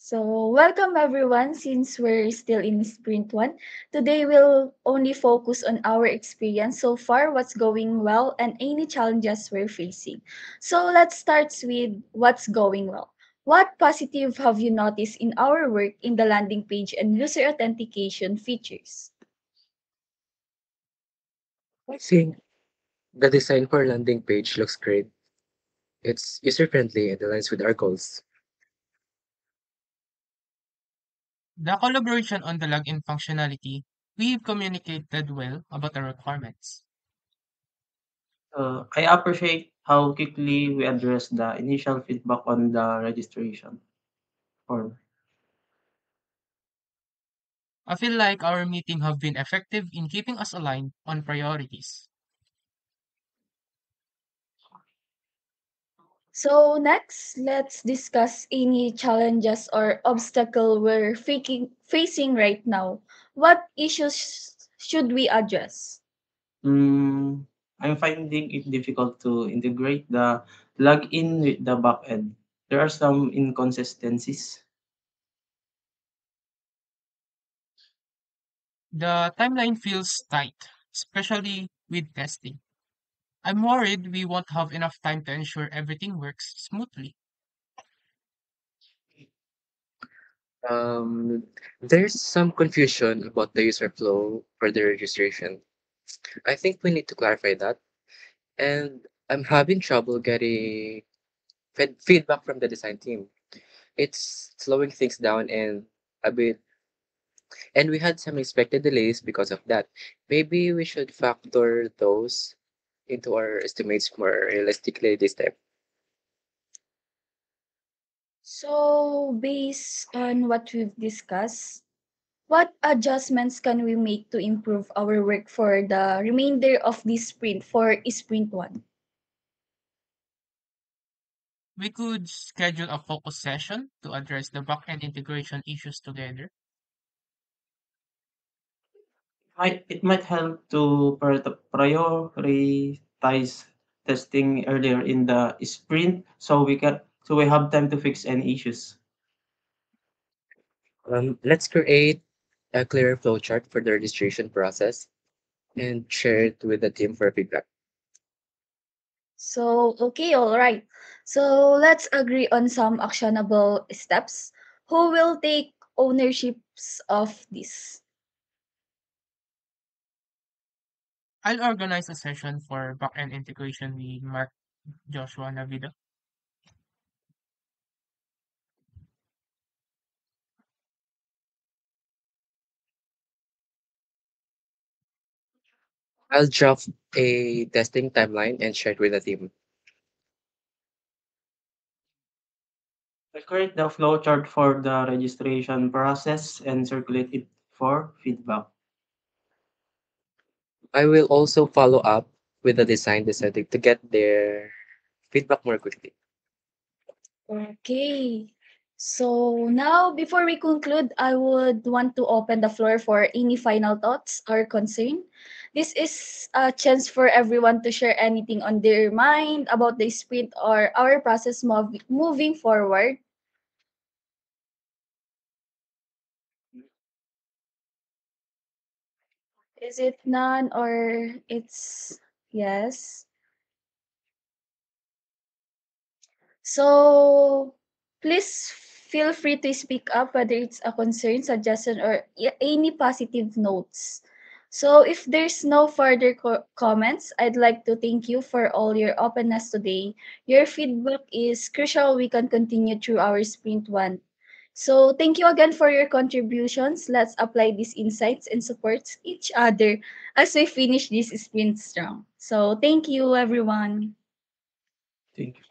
So, welcome everyone. Since we're still in Sprint 1, today we'll only focus on our experience so far, what's going well, and any challenges we're facing. So, let's start with what's going well. What positive have you noticed in our work in the landing page and user authentication features? I think the design for landing page looks great. It's user-friendly and aligns with our goals. The collaboration on the login functionality, we've communicated well about the requirements. I appreciate how quickly we address the initial feedback on the registration form. I feel like our meeting have been effective in keeping us aligned on priorities. So, next, let's discuss any challenges or obstacle we're facing right now. What issues should we address? Mm, I'm finding it difficult to integrate the login with the backend. There are some inconsistencies. The timeline feels tight, especially with testing. I'm worried we won't have enough time to ensure everything works smoothly. Um, there's some confusion about the user flow for the registration. I think we need to clarify that. And I'm having trouble getting feedback from the design team. It's slowing things down and a bit, and we had some expected delays because of that. Maybe we should factor those into our estimates more realistically this time. So, based on what we've discussed, what adjustments can we make to improve our work for the remainder of this sprint for sprint 1? We could schedule a focus session to address the backend integration issues together. It might help to prioritize testing earlier in the sprint so we have time to fix any issues. Let's create a clear flowchart for the registration process and share it with the team for feedback. So, okay, all right. So, let's agree on some actionable steps. Who will take ownerships of this? I'll organize a session for backend integration with Mark Joshua Navida. I'll draft a testing timeline and share it with the team. I create the flowchart for the registration process and circulate it for feedback. I will also follow up with the design deciding to get their feedback more quickly. Okay. So now, before we conclude, I would want to open the floor for any final thoughts or concern. This is a chance for everyone to share anything on their mind about the sprint or our process moving forward. Is it none or it's yes? So please feel free to speak up whether it's a concern, suggestion, or any positive notes. So if there's no further comments, I'd like to thank you for all your openness today. Your feedback is crucial. We can continue through our sprint 1. So thank you again for your contributions. Let's apply these insights and support each other as we finish this sprint strong. So thank you everyone. Thank you.